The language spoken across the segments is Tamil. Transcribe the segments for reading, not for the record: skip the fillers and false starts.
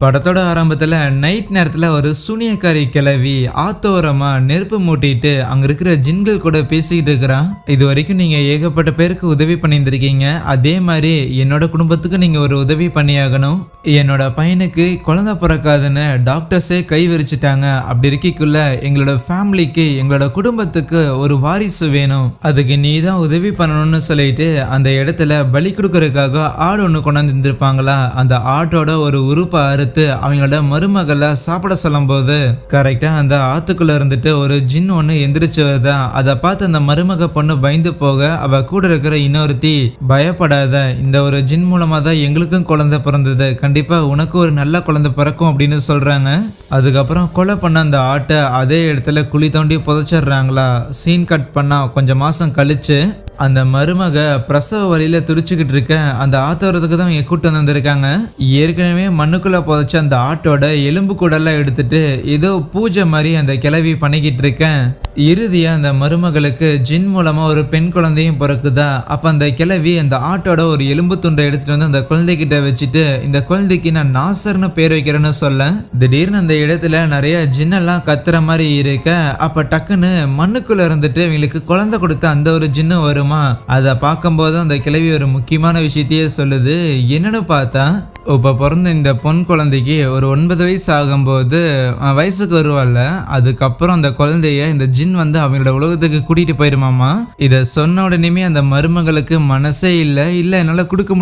படத்தோட ஆரம்பத்துல நைட் நேரத்துல ஒரு சூனியக்காரி கிளவி ஆத்தோரமா நெருப்பு மூட்டிட்டு அங்க இருக்கிற ஜின்கள் கூட பேசிக்கிட்டு இருக்கிறான். இது வரைக்கும் நீங்க ஏகப்பட்ட பேருக்கு உதவி பண்ணியிருந்திருக்கீங்க. அதே மாதிரி என்னோட குடும்பத்துக்கு நீங்க ஒரு உதவி பண்ணியாகணும். என்னோட பையனுக்கு குழந்தை பிறக்காதுன்னு டாக்டர்ஸே கை விரிச்சிட்டாங்க. அப்படி இருக்கக்குள்ள எங்களோட ஃபேமிலிக்கு எங்களோட குடும்பத்துக்கு ஒரு வாரிசு வேணும். அதுக்கு நீ தான் உதவி பண்ணணும்னு சொல்லிட்டு அந்த இடத்துல பலி கொடுக்கறதுக்காக ஆடு ஒன்று கொண்டாந்து இருந்திருப்பாங்களா. அந்த ஆட்டோட ஒரு உறுப்பை அறுத்து அவங்களோட மருமகளை சாப்பிட சொல்லும் போது கரெக்டா அந்த ஆத்துக்குள்ள இருந்துட்டு ஒரு ஜின் ஒன்று எந்திரிச்சதுதான். அதை பார்த்து அந்த மருமக பொண்ணு பயந்து போக அவ கூட இருக்கிற இன்னொருத்தி பயப்படாத, இந்த ஒரு ஜின் மூலமா தான் எங்களுக்கும் குழந்தை பிறந்தது, கண்டிப்பா உனக்கு ஒரு நல்ல குழந்தை பிறக்கும் அப்படின்னு சொல்றாங்க. அதுக்கப்புறம் கொலை பண்ண அந்த ஆட்டை அதே இடத்துல குழி தோண்டி புதைச்சிடுறாங்களா. சீன் கட் பண்ணா கொஞ்சம் மாசம் கழிச்சு அந்த மருமக பிரசவ வழியில துடிச்சுக்கிட்டு இருக்க அந்த ஆத்தோரத்துக்கு தான் இங்க கூட்டு வந்திருக்காங்க. ஏற்கனவே மண்ணுக்குள்ள புதைச்ச அந்த ஆட்டோட எலும்பு கூடெல்லாம் எடுத்துட்டு ஏதோ பூஜை மாதிரி அந்த கிளவி பண்ணிக்கிட்டு இருக்கேன். இறுதியா அந்த மருமகளுக்கு ஜின் மூலமா ஒரு பெண் குழந்தையும் பிறக்குதா. அப்ப அந்த கிளவி அந்த ஆட்டோட ஒரு எலும்பு துண்டை எடுத்துட்டு வந்து அந்த குழந்தைகிட்ட வச்சுட்டு இந்த குழந்தைக்கு நான் நாசர்னு பேர் வைக்கிறேன்னு சொல்ல திடீர்னு அந்த இடத்துல நிறைய ஜின்னெல்லாம் கத்துற மாதிரி இருக்க. அப்ப டக்குன்னு மண்ணுக்குள்ள இருந்துட்டு இவங்களுக்கு குழந்தை கொடுத்த அந்த ஒரு ஜின்னு வரும். அதை பார்க்கும்போது அந்த கிழவி ஒரு முக்கியமான விஷயத்தையே சொல்லுது. என்னன்னு பார்த்தா இப்போ பிறந்த இந்த பொன் குழந்தைக்கு ஒரு 9 வயசு ஆகும்போது வயசுக்கு வருவாள்ல, அதுக்கப்புறம் அந்த குழந்தைய இந்த ஜின் வந்து அவங்களோட உலகத்துக்கு கூட்டிட்டு போயிருமாமா. இதை சொன்ன உடனேமே அந்த மருமகளுக்கு மனசே இல்லை என்னால் கொடுக்க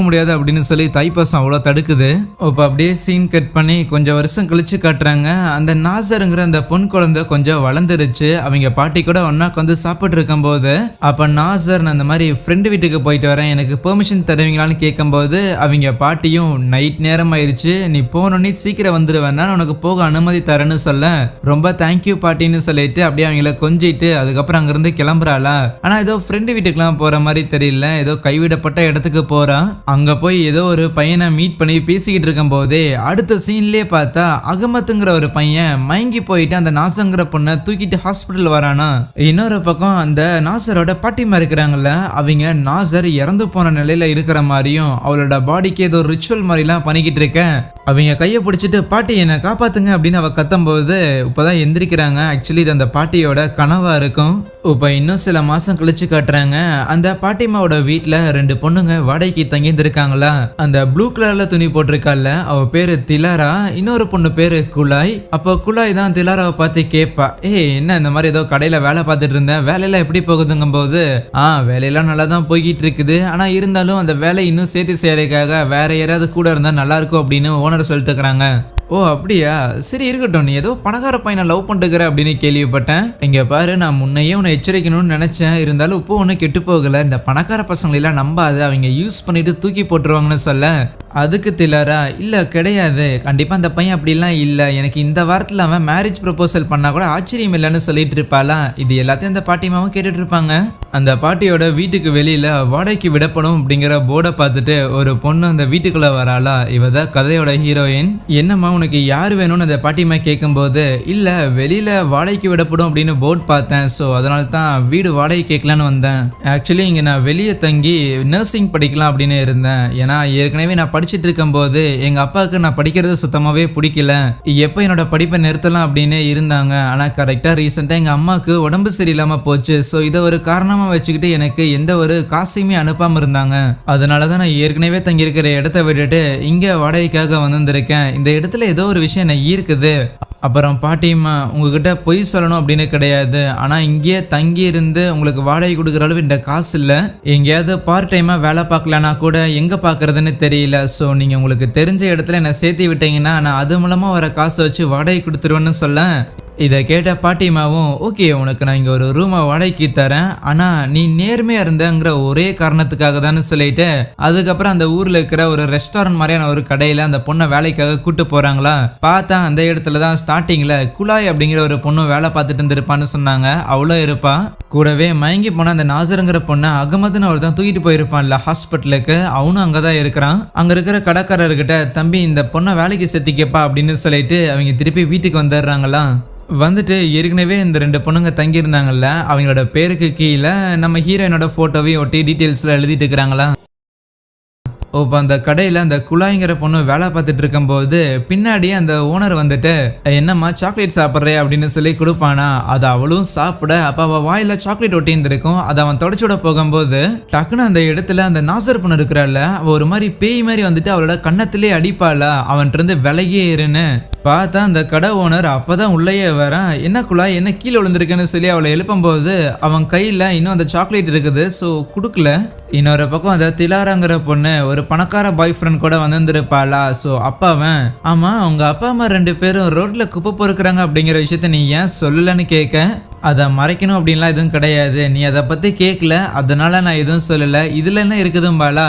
முடியாது அப்படின்னு சொல்லி தைப்பசம் அவ்வளோ தடுக்குது. இப்போ அப்படியே சீன் கட் பண்ணி கொஞ்சம் வருஷம் கழிச்சு காட்டுறாங்க. அந்த நாசருங்கிற அந்த பொன் குழந்தை கொஞ்சம் வளர்ந்துருச்சு. அவங்க பாட்டி கூட ஒன்னா வந்து சாப்பிட்டு இருக்கும் போது அப்ப நாசர் நான் அந்த மாதிரி ஃப்ரெண்டு வீட்டுக்கு போயிட்டு வரேன், எனக்கு பெர்மிஷன் தருவீங்களான்னு கேட்கும்போது அவங்க பாட்டி நைட் நேரம் ஆயிடுச்சு, நீ போனோன்னே சீக்கிரம் வந்துடுவேன், நான் உனக்கு போக அனுமதி தரேன்னு சொல்ல ரொம்ப தேங்க்யூ பாட்டின்னு சொல்லிட்டு அப்படியே அவங்கள கொஞ்சிட்டு அதுக்கப்புறம் அங்கிருந்து கிளம்புறாளா. ஆனா ஏதோ ஃப்ரெண்டு வீட்டுக்குலாம் போற மாதிரி தெரியல, ஏதோ கைவிடப்பட்ட இடத்துக்கு போறான். அங்க போய் ஏதோ ஒரு பையனை மீட் பண்ணி பேசிக்கிட்டு இருக்கும் போதே அடுத்த சீன்லயே பார்த்தா அகமத்துங்கிற ஒரு பையன் மயங்கி போயிட்டு அந்த நாசங்கிற பொண்ணை தூக்கிட்டு ஹாஸ்பிட்டல் வரானா. இன்னொரு பக்கம் அந்த நாசரோட பாட்டிமா இருக்கிறாங்கல்ல, அவங்க நாசர் இறந்து போன நிலையில இருக்கிற மாதிரியும் அவளோட பாடிக்கு ஏதோ ரிச்சுவல் மாதிரிலாம் பண்ணிக்கிட்டு இருக்கேன். அவங்க கையை பிடிச்சிட்டு பாட்டி என்னை காப்பாத்துங்க அப்படின்னு அவ கத்தும்போது இப்பதான் எந்திரிக்கிறாங்க. ஆக்சுவலி இது அந்த பாட்டியோட கனவா இருக்கும். இப்போ இன்னும் சில மாசம் கழிச்சு காட்டுறாங்க. அந்த பாட்டிமாவோட வீட்டுல 2 பொண்ணுங்க வாடகைக்கு தங்கியிருந்திருக்காங்களா. அந்த ப்ளூ கலர்ல துணி போட்டிருக்கால அவ பேரு திலாரா, இன்னொரு பொண்ணு பேரு குலாய். அப்போ குலாய் தான் திலாராவை பார்த்து கேட்பா, என்ன இந்த மாதிரி ஏதோ கடையில வேலை பார்த்துட்டு இருந்தேன், வேலையெல்லாம் எப்படி போகுதுங்கும் போது வேலையெல்லாம் நல்லா தான் போய்கிட்டு இருக்குது, ஆனா இருந்தாலும் அந்த வேலை இன்னும் சேர்த்து செய்யறதுக்காக வேற யாராவது கூட இருந்தா நல்லா இருக்கும் அப்படின்னு ஓனர் சொல்லிட்டு இருக்கிறாங்க. ஓ அப்படியா, சரி இருக்கட்டும், நீ ஏதோ பணக்கார பையனை லவ் பண்ணிட்டுக்கிற அப்படின்னு கேள்விப்பட்டேன். இங்க பாரு, நான் முன்னையே உன்னை எச்சரிக்கணும்னு நினைச்சேன், இருந்தாலும் இப்போ ஒன்றும் கெட்டு போகல, இந்த பணக்கார பசங்களெல்லாம் நம்பாது, அவங்க யூஸ் பண்ணிட்டு தூக்கி போட்டுருவாங்கன்னு சொல்ல அதுக்கு திலாரா, இல்ல கிடையாது, கண்டிப்பா அந்த பையன் அப்படிலாம் இல்ல, எனக்கு இந்த வாரத்துல அவன் மேரேஜ் ப்ரொபோசல் பண்ணா கூட ஆச்சரியம் இல்லைன்னு சொல்லிட்டு இருப்பாளா. இது எல்லாத்தையும் அந்த பாட்டிமாவும் கேட்டுட்டு இருப்பாங்க. அந்த பாட்டியோட வீட்டுக்கு வெளியில வாடகைக்கு விடப்படும் அப்படிங்கிற போர்டை பார்த்துட்டு ஒரு பொண்ணு அந்த வீட்டுக்குள்ள வராளா. இவதான் கதையோட ஹீரோயின். என்னம்மா உனக்கு யார் வேணும்னு அந்த பாட்டிமா கேட்கும்போது, இல்ல வெளியில வாடகைக்கு விடப்படும் அப்படின்னு போர்டு பார்த்தேன், ஸோ அதனால தான் வீடு வாடகை கேட்கலான்னு வந்தேன். ஆக்சுவலி இங்க நான் வெளியே தங்கி நர்சிங் படிக்கலாம் அப்படின்னு இருந்தேன். ஏன்னா ஏற்கனவே நான் படிச்சுட்டு இருக்கும் போது எங்க அப்பாவுக்கு நான் படிக்கிறது சுத்தமாவே பிடிக்கல, எப்ப என்னோட படிப்பை நிறுத்தலாம் அப்படின்னு இருந்தாங்க. ஆனா கரெக்டா ரீசெண்டா எங்க அம்மாவுக்கு உடம்பு சரியில்லாம போச்சு. ஸோ இதை ஒரு காரணமா வச்சுக்கிட்டு எனக்கு எந்த ஒரு காசையுமே அனுப்பாம இருந்தாங்க. அதனாலதான் நான் ஏற்கனவே தங்கி இருக்கிற இடத்த விட்டுட்டு இங்க வாடகைக்காக வந்திருக்கேன். இந்த இடத்துல ஏதோ ஒரு விஷயம் என்ன ஈர்க்குது. அப்புறம் பாட்டியம்மா, உங்ககிட்ட பொய் சொல்லணும் அப்படின்னு கிடையாது, ஆனா இங்கேயே தங்கி இருந்து உங்களுக்கு வாடகை கொடுக்குற அளவு இந்த காசு இல்லை, எங்கேயாவது பார்ட் டைமா வேலை பார்க்கலனா கூட எங்க பாக்குறதுன்னு தெரியல. ஸோ நீங்க உங்களுக்கு தெரிஞ்ச இடத்துல என்ன சேர்த்து விட்டீங்கன்னா நான் அது மூலமா வர காசை வச்சு வாடகை கொடுத்துருவேன்னு சொல்ல இதை கேட்ட பாட்டிமாவும், ஓகே உனக்கு நான் இங்கே ஒரு ரூமை வாடகைக்கு தரேன், ஆனால் நீ நேர்மையாக இருந்தங்கிற ஒரே காரணத்துக்காக தானே சொல்லிட்டு அதுக்கப்புறம் அந்த ஊரில் இருக்கிற ஒரு ரெஸ்டாரண்ட் மாதிரியான ஒரு கடையில் அந்த பொண்ணை வேலைக்காக கூட்டு போகிறாங்களா. பார்த்தா அந்த இடத்துல தான் ஸ்டார்டிங்கில் குலாய் அப்படிங்கிற ஒரு பொண்ணு வேலை பார்த்துட்டு இருந்திருப்பான்னு சொன்னாங்க. அவ்வளோ இருப்பா. கூடவே மயங்கி போன அந்த நாசருங்கிற பொண்ணை அகமதுன்னு அவர் தான் தூக்கிட்டு போயிருப்பான்ல ஹாஸ்பிட்டலுக்கு, அவனும் அங்கே தான் இருக்கிறான். அங்கே இருக்கிற கடைக்காரர்கிட்ட, தம்பி இந்த பொண்ணை வேலைக்கு சேர்த்திக்கப்பா அப்படின்னு சொல்லிட்டு அவங்க திருப்பி வீட்டுக்கு வந்துடுறாங்களா. வந்துட்டு ஏற்கனவே இந்த 2 பொண்ணுங்க தங்கியிருந்தாங்கல்ல, அவங்களோட பேருக்கு கீழே நம்ம ஹீரோயினோட ஃபோட்டோவையும் ஒட்டி டீட்டெயில்ஸில் எழுதிட்டு இருக்கிறாங்களா. இப்போ அந்த கடையில அந்த குழாய்ங்கிற பொண்ணு வேலை பார்த்துட்டு இருக்கும்போது பின்னாடியே அந்த ஓனர் வந்துட்டு என்னம்மா சாக்லேட் சாப்பிட்றே அப்படின்னு சொல்லி கொடுப்பானா. அதை அவளும் சாப்பிட அப்ப அவ வாயில சாக்லேட் ஒட்டி இருந்திருக்கும். அதை அவன் தொடச்சு விட போகும்போது டக்குன்னு அந்த இடத்துல அந்த நாசர் பொண்ணு இருக்கிறாள், அவ ஒரு மாதிரி பேய் மாதிரி வந்துட்டு அவளோட கன்னத்திலே அடிப்பாளா, அவன்கிட்ட இருந்து விலகியே இருன்னு பார்த்தா அந்த கடை ஓனர் அப்பதான் உள்ளேயே வரான். என்ன குழாய் என்ன கீழே விழுந்திருக்குன்னு சொல்லி அவளை எழுப்பும்போது அவன் கையில இன்னும் அந்த சாக்லேட் இருக்குது, ஸோ கொடுக்கல. இன்னொரு பக்கம் அந்த திலாராங்கிற பொண்ணு ஒரு பணக்கார பாய் ஃப்ரெண்ட் கூட வந்திருப்பாளா. ஸோ அப்பாவன் ஆமா உங்க அப்பா அம்மா 2 பேரும் ரோட்ல குப்பை பொறுக்குறாங்க அப்படிங்கிற விஷயத்த நீ ஏன் சொல்லலன்னு கேட்க, அதை மறைக்கணும் அப்படின்லாம் எதுவும் கிடையாது, நீ அதை பத்தி கேட்கல அதனால நான் எதுவும் சொல்லல, இதுல என்ன இருக்குதும்பாலா.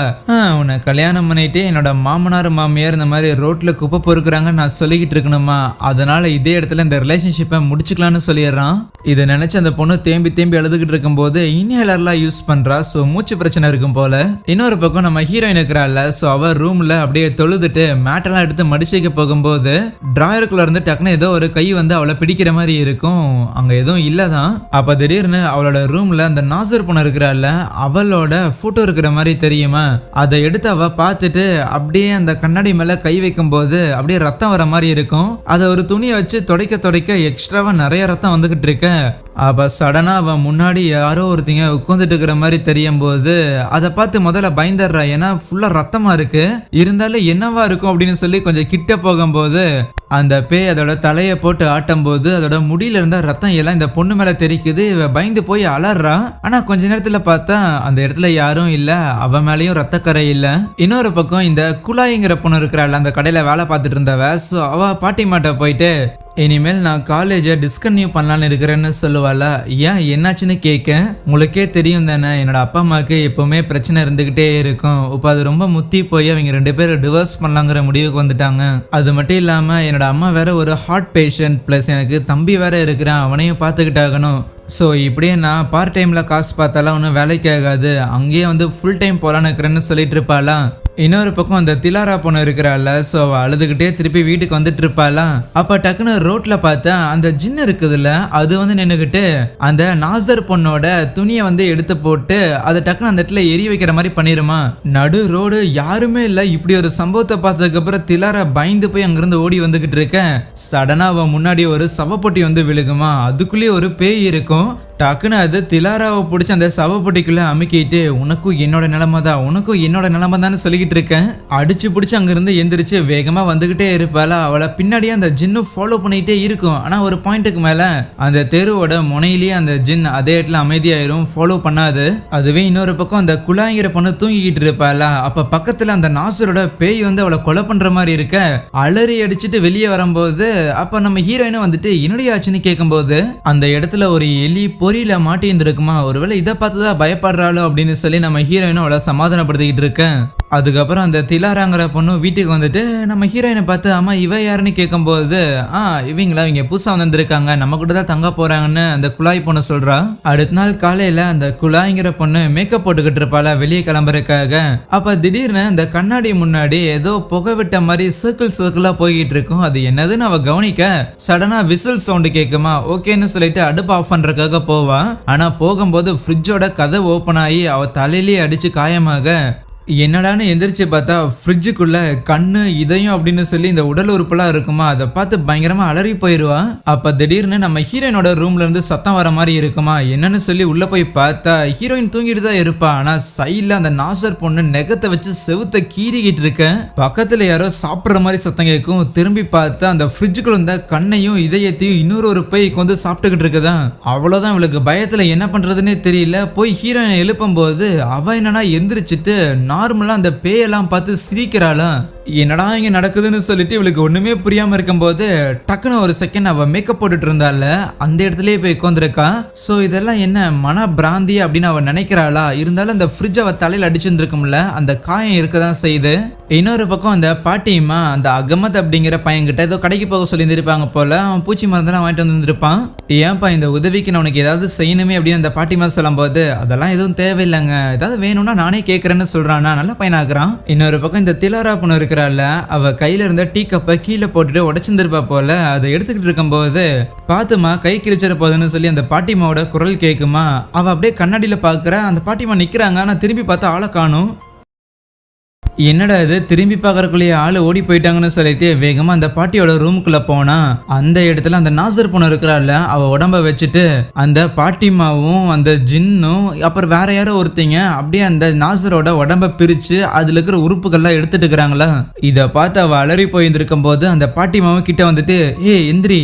உன்னை கல்யாணம் பண்ணிட்டு என்னோட மாமனார் மாமியார் இந்த மாதிரி ரோட்ல குப்பை பொறுக்குறாங்க நான் சொல்லிக்கிட்டு இருக்கணுமா, அதனால இதே இடத்துல இந்த ரிலேஷன்ஷிப்பை முடிச்சுக்கலான்னு சொல்லிடுறான். இதை நினைச்சு அந்த பொண்ணு தேம்பி தேம்பி அழுதுகிட்டு இருக்கும்போது இன்ஹேலர்லாம் யூஸ் பண்றா. ஸோ மூச்சு பிரச்சனை இருக்கும் போல. இன்னொரு பக்கம் நம்ம ஹீரோயின் இருக்கிறாள், ஸோ அவ ரூம்ல அப்படியே தொழுதுட்டு மேட்டெல்லாம் எடுத்து மடிச்சுக்க போகும்போது டிராயருக்குள்ள இருந்து டக்குன்னு ஏதோ ஒரு கை வந்து அவளை பிடிக்கிற மாதிரி இருக்கும், அங்க எதுவும் இல்ல தான். அப்ப திடீர்னு அவளோட ரூம்ல அந்த நாசர் பொண்ணு இருக்கிறாள், அவளோட போட்டோ இருக்கிற மாதிரி தெரியுமா, அதை எடுத்து அவ பார்த்துட்டு அப்படியே அந்த கண்ணாடி மேல கை வைக்கும் போது அப்படியே ரத்தம் வர மாதிரி இருக்கும். அதை ஒரு துணியை வச்சு துடைக்க எக்ஸ்ட்ராவா நிறைய ரத்தம் வந்துகிட்டு இருக்க. அப்ப சடனா அவன் முன்னாடி யாரோ ஒருத்தங்க உட்காந்துட்டு இருக்கிற மாதிரி தெரியும் போது அதை பார்த்து முதல்ல பயந்துடுறா, ஏன்னா ஃபுல்லா ரத்தமா இருக்கு, இருந்தாலும் என்னவா இருக்கும் அப்படின்னு சொல்லி கொஞ்சம் கிட்ட போகும்போது அந்த பேய் அதோட தலையை போட்டு ஆட்டும் போது அதோட முடியில இருந்த ரத்தம் எல்லாம் இந்த பொண்ணு மேல தெரிக்குது. இவ பயந்து போய் அலறா. ஆனா கொஞ்ச நேரத்துல பார்த்தா அந்த இடத்துல யாரும் இல்ல, அவ மேலயும் ரத்தக்கரை இல்ல. இன்னொரு பக்கம் இந்த குழாய்ங்கிற பொண்ணு இருக்கிறாள், அந்த கடையில வேலை பார்த்துட்டு இருந்தவ, ஸோ அவ பாட்டி மாட்ட போயிட்டு இனிமேல் நான் காலேஜை டிஸ்கன்டினியூ பண்ணலான்னு இருக்கிறேன்னு சொல்லுவாள். ஏன் என்னாச்சுன்னு கேட்க, உங்களுக்கே தெரியும் தானே என்னோட அப்பா அம்மாவுக்கு எப்பவுமே பிரச்சனை இருந்துகிட்டே இருக்கும், இப்போ அது ரொம்ப முத்தி போய் அவங்க 2 பேரும் டிவோர்ஸ் பண்ணலாங்கிற முடிவுக்கு வந்துட்டாங்க. அது மட்டும் இல்லாம என்னோட அம்மா வேற ஒரு ஹார்ட் பேஷண்ட், பிளஸ் எனக்கு தம்பி வேற இருக்கிறான், அவனையும் பார்த்துக்கிட்டாகணும். ஸோ இப்படியே நான் பார்ட் டைமில் காசு பார்த்தாலாம் ஒன்றும் வேலைக்கு ஆகாது, அங்கேயே வந்து ஃபுல் டைம் போகலான்னு இருக்கிறேன்னு சொல்லிட்டு இருப்பாளாம். இன்னொரு பக்கம் அந்த திலாரா பொண்ணு இருக்கிறாள், ஸோ அவள் அழுதுகிட்டே திருப்பி வீட்டுக்கு வந்துட்டு இருப்பாளாம். அப்போ டக்குன்னு ரோட்ல பார்த்தா அந்த ஜின் இருக்குதுல்ல, அது வந்து நின்றுக்கிட்டு அந்த நாசர் பொண்ணோட துணியை வந்து எடுத்து போட்டு அதை டக்குன்னு அந்த இடத்துல எரி வைக்கிற மாதிரி பண்ணிருமா. நடு ரோடு யாருமே இல்லை. இப்படி ஒரு சம்பவத்தை பார்த்ததுக்கு அப்புறம் திலாரா பயந்து போய் அங்கிருந்து ஓடி வந்துகிட்டு இருக்க. சடனா அவன் முன்னாடி ஒரு சவப்பொட்டி வந்து விழுகுமா, அதுக்குள்ளேயே ஒரு பேய் இருக்கும். டக்குன்னு அது திலாராவை பிடிச்சி அந்த சவப்பொட்டிக்குள்ள அமுக்கிட்டு உனக்கும் என்னோட நிலைமை தான், உனக்கும் என்னோட நிலைமை தான் சொல்லிக்கிட்டு இருக்கேன். அடிச்சு பிடிச்சி அங்கிருந்து எந்திரிச்சு வேகமா வந்துகிட்டே இருப்பாளா. அவளை பின்னாடியே அந்த ஜின்னு ஃபாலோ பண்ணிட்டே இருக்கும். ஆனா ஒரு பாயிண்ட்டுக்கு மேல அந்த தெருவோட முனையிலேயே அந்த ஜின் அதே இடத்துல அமைதியாயிரும், ஃபாலோ பண்ணாது. அதுவே இன்னொரு பக்கம் அந்த குழாய்ங்கிற பொண்ணு தூங்கிக்கிட்டு இருப்பாளா. அப்ப பக்கத்துல அந்த நாசரோட பேய் வந்து அவளை கொலை பண்ற மாதிரி இருக்க. அலறி அடிச்சுட்டு வெளியே வரும்போது அப்ப நம்ம ஹீரோயினும் வந்துட்டு என்னுடைய ஆச்சுன்னு கேட்கும்போது அந்த இடத்துல ஒரு எலி பொறியில மாட்டி இருந்திருக்குமா, ஒருவேளை இதை பார்த்துதான் பயப்படுறாளோ அப்படின்னு சொல்லி நம்ம ஹீரோயினும் அவளை சமாதானப்படுத்திக்கிட்டு இருக்கேன். அதுக்கப்புறம் அந்த திலாராங்கிற பொண்ணு வீட்டுக்கு வந்துட்டு நம்ம ஹீரோயினை பார்த்து அம்மா இவ யாருன்னு கேட்கும்போது இவங்க புதுசா வந்திருக்காங்க, நம்ம கூட தான் தங்க போறாங்கன்னு அந்த குழாய் பொண்ணு சொல்றா. அடுத்த நாள் காலையில அந்த குழாய்ங்கிற பொண்ணு மேக்கப் போட்டுக்கிட்டு இருப்பாளா வெளியே கிளம்புறதுக்காக. அப்ப திடீர்னு அந்த கண்ணாடி முன்னாடி ஏதோ புகை விட்ட மாதிரி சர்க்கிளா போய்கிட்டு இருக்கும். அது என்னதுன்னு அவ கவனிக்க சடனா விசில் சவுண்டு கேட்குமா. ஓகேன்னு சொல்லிட்டு அடுப்பு ஆஃப் பண்றதுக்காக போவா. ஆனா போகும்போது ஃப்ரிட்ஜோட கதவு ஓப்பன் ஆகி அவ தலையிலேயே அடிச்சு காயமாக. என்னடான்னு எந்திரிச்சு பார்த்தா ஃப்ரிட்ஜுக்குள்ள கண்ணு இதயம் அப்படின்னு சொல்லி இந்த உடல் உறுப்பெல்லாம் இருக்குமா, அதை பார்த்து பயங்கரமா அலறி போயிடுவா. அப்ப திடீர்னு நம்ம ஹீரோயினோட ரூம்ல இருந்து சத்தம் வர மாதிரி இருக்குமா. என்னன்னு சொல்லி உள்ள போய் பார்த்தா ஹீரோயின் தூங்கிட்டு தான் இருப்பா. ஆனா சைட்ல அந்த நாசர் பொண்ணு நெகத்தை வச்சு செவுத்த கீறிக்கிட்டு இருக்க. பக்கத்துல யாரோ சாப்பிடுற மாதிரி சத்தம் கேட்கும். திரும்பி பார்த்தா அந்த ஃப்ரிட்ஜுக்குள்ள இருந்த கண்ணையும் இதயத்தையும் இன்னொரு ஒரு பைக்கு வந்து சாப்பிட்டுக்கிட்டு இருக்குதான். அவ்வளவுதான் இவளுக்கு பயத்துல என்ன பண்றதுன்னே தெரியல. போய் ஹீரோயினை எழுப்பும் போது அவ என்னன்னா எந்திரிச்சிட்டு நார்மலா அந்த பேயெல்லாம் பார்த்து சிரிக்கிறாளாம். என்னடா இங்க நடக்குதுன்னு சொல்லிட்டு இவளுக்கு ஒண்ணுமே புரியாம இருக்கும்போது டக்குன்னு ஒரு செகண்ட் அவ மேக்கப் போட்டுட்டு இருந்தால அந்த இடத்துலயே போய் உட்காந்துருக்கா. சோ இதெல்லாம் என்ன மன பிராந்தி அப்படின்னு அவ நினைக்கிறாளா. இருந்தாலும் அந்த ஃப்ரிட்ஜ் அவ தலையில அடிச்சுருக்கும்ல, அந்த காயம் இருக்கதான் செய்யுது. இன்னொரு பக்கம் அந்த பாட்டியம்மா அந்த அகமத் அப்படிங்கிற பையன்கிட்ட ஏதோ கடைக்கு போக சொல்லி இருந்திருப்பாங்க போல. அவன் பூச்சி மருந்தெல்லாம் வாங்கிட்டு வந்துருப்பான். ஏன்ப்பா இந்த உதவிக்கு நான் உனக்கு ஏதாவது செய்யணுமே அப்படின்னு அந்த பாட்டியம்மா சொல்லும் போது அதெல்லாம் எதுவும் தேவையில்லைங்க, ஏதாவது வேணும்னா நானே கேட்கறேன்னு சொல்றானா. நல்ல பையனாக்குறான். இன்னொரு பக்கம் இந்த திலாரா பொண்ணு இருக்கிறாள், அவ கையில இருந்த டீ கப்பை கீழே போட்டுட்டு உடைச்சிருப்பா போல. அதை எடுத்துக்கிட்டு இருக்கும் போது பாத்துமா கை கிழிச்சிட போதுன்னு சொல்லி அந்த பாட்டிமாவோட குரல் கேக்குமா. அவ அப்படியே கண்ணாடியில பாக்குற அந்த பாட்டிமா நிக்கிறாங்க. ஆனா திரும்பி பார்த்தா ஆளை காணும். என்னடா இது திரும்பி பார்க்கறக்குள்ளேயே ஆளு ஓடி போயிட்டாங்கன்னு சொல்லிட்டு வேகமா அந்த பாட்டியோட ரூமுக்குள்ள போனா அந்த இடத்துல அந்த நாசர் பொண்ணு இருக்கிறாள்ல அவ உடம்ப வச்சுட்டு அந்த பாட்டிமாவும் அந்த ஜின்னும் அப்புறம் வேற யாரோ ஒருத்தங்க அப்படியே அந்த நாசரோட உடம்ப பிரிச்சு அதுல இருக்கிற உறுப்புகள்லாம் எடுத்துட்டு இருக்கிறாங்களா. இத பார்த்து அவ அலறி போயிருந்திருக்கும் போது அந்த பாட்டிமாவும் கிட்ட வந்துட்டு ஏ எந்திரி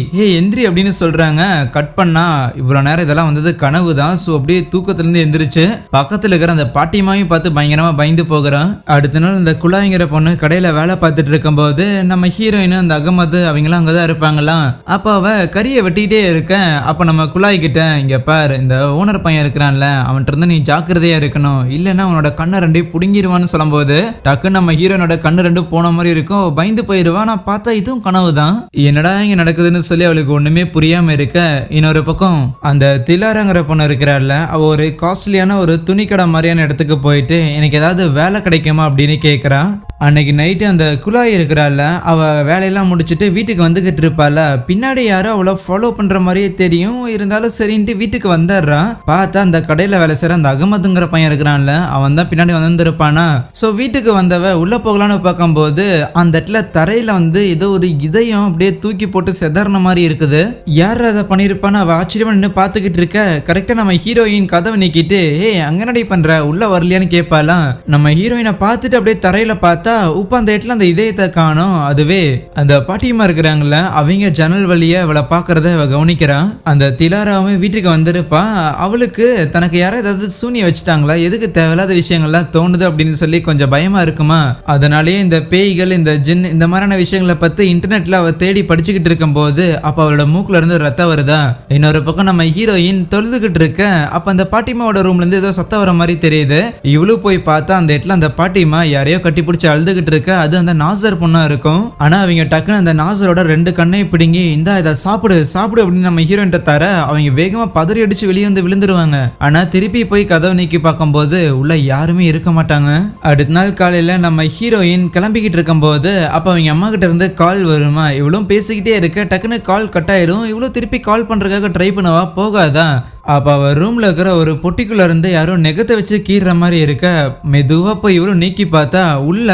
அப்படின்னு சொல்றாங்க. கட் பண்ணா இவ்வளவு நேரம் இதெல்லாம் வந்தது கனவு தான். ஸோ அப்படியே தூக்கத்துல இருந்து எந்திரிச்சு பக்கத்துல இருக்கிற அந்த பாட்டிமாவையும் பார்த்து பயங்கரமா பயந்து போகிறான். அடுத்த நாள் இந்த குழாய்ங்கிற பொண்ணு கடையில வேலை பார்த்துட்டு இருக்கும் போது நம்ம ஹீரோயின் அந்த அகமது அவங்களாம் அங்கதான் இருப்பாங்களாம். அப்ப அவ கறியை வெட்டிக்கிட்டே இருக்க அப்ப நம்ம குழாய் கிட்ட இங்க பாரு இந்த ஓனர் பையன் இருக்கிறான்ல அவன்கிட்ட இருந்து நீ ஜாக்கிரதையா இருக்கணும் இல்லைன்னா அவனோட கண்ணை ரெண்டையும் புடுங்கிடுவான்னு சொல்லும் போது டக்குன்னு நம்ம ஹீரோனோட கண்ணு ரெண்டும் போன மாதிரி இருக்கும். பயந்து போயிடுவா. நான் பார்த்தா இதுவும் கனவு தான், என்னடா இங்க நடக்குதுன்னு சொல்லி அவளுக்கு ஒண்ணுமே புரியாம இருக்க. இன்னொரு பக்கம் அந்த திலாரங்கிற பொண்ணு இருக்கிறாள்ல அவ ஒரு காஸ்ட்லியான ஒரு துணி கடை மாதிரியான இடத்துக்கு போயிட்டு எனக்கு ஏதாவது வேலை கிடைக்குமா அப்படின்னு கேட்குறா. அன்னைக்கு நைட்டு அந்த குழாய் இருக்கிறாள்ல அவ வேலையெல்லாம் முடிச்சுட்டு வீட்டுக்கு வந்துகிட்டு இருப்பாள். பின்னாடி யாரோ அவளை ஃபாலோ பண்ற மாதிரியே தெரியும். இருந்தாலும் சரின்ட்டு வீட்டுக்கு வந்துடுறான். பார்த்தா அந்த கடையில வேலை செய்யற அந்த அகமதுங்கிற பையன் இருக்கிறான்ல அவன் தான் பின்னாடி வந்திருப்பானா. ஸோ வீட்டுக்கு வந்தவ உள்ள போகலான்னு பார்க்கும்போது அந்த இடத்துல தரையில ஏதோ ஒரு இதயம் அப்படியே தூக்கி போட்டு செதறின மாதிரி இருக்குது. யார் அதை பண்ணிருப்பான்னு அவ ஆச்சரியமா நின்று பார்த்துக்கிட்டு இருக்க. கரெக்டா நம்ம ஹீரோயின் கதவை நீக்கிட்டு அங்க நடி பண்ற உள்ள வரலையான்னு கேட்பாலாம். நம்ம ஹீரோயினை பார்த்துட்டு அப்படியே தரையில பார்த்தா உப்ப அந்த இடத்துல அந்த இதயத்தை காணும். அதுவே அந்த பாட்டியமா இருக்கிறாங்கல்ல அவங்க ஜன்னல் வழியா அவளை பாக்குறத அவ கவனிக்கிறான். அந்த திலாராவும் வீட்டுக்கு வந்திருப்பா. அவளுக்கு தனக்கு யாரும் ஏதாவது சூனிய வச்சுட்டாங்களா, எதுக்கு தேவையில்லாத விஷயங்கள்லாம் தோணுது அப்படின்னு சொல்லி கொஞ்சம் பயமா இருக்குமா. அதனாலேயே இந்த பேய்கள் இந்த ஜின் இந்த மாதிரியான விஷயங்களை பத்தி இன்டர்நெட்ல அவ தேடி படிச்சுக்கிட்டு இருக்கும் போது அப்ப அவளோட மூக்குல இருந்து ரத்தம் வருதா. இன்னொரு பக்கம் நம்ம ஹீரோயின் தொழுதுகிட்டு இருக்க. அப்ப அந்த பாட்டிமாவோட ரூம்ல இருந்து ஏதோ சத்தம் வர மாதிரி தெரியுது. இவ்வளவு போய் பார்த்தா அந்த இடத்துல அந்த பாட்டிமா யாரையோ கட்டி பிடிச்சி அழுதுகிட்டு இருக்க. அது அந்த நாசர் பொண்ணா இருக்கும். ஆனா அவங்க டக்குன்னு அந்த நாசரோட ரெண்டு கண்ணையும் பிடுங்கி இந்தா இதை சாப்பிடு அப்படின்னு நம்ம ஹீரோயின் தர அவங்க வேகமா பதறி அடிச்சு வெளியே வந்து விழுந்துருவாங்க. ஆனா திருப்பி போய் கதவை நீக்கி பார்க்கும்போது உள்ள யாருமே இருக்க மாட்டாங்க. அடுத்த நாள் காலையில நம்ம ஹீரோயின் கிளம்பிக்கிட்டு இருக்கும் போது அப்ப அவங்க அம்மா கிட்ட இருந்து கால் வருமா. இவ்வளவு பேசிக்கிட்டே இருக்க டக்குன்னு கால் கட் ஆயிடும். இவ்வளவு திருப்பி கால் பண்றதுக்காக ட்ரை பண்ணவா போகாதா. அப்ப அவ ரூம்ல இருக்கிற ஒரு பொட்டிக்குள்ள இருந்து யாரோ நெகத்தை வச்சு கீற மாதிரி இருக்க. மெதுவா போய் இவரும் நீக்கி பார்த்தா உள்ள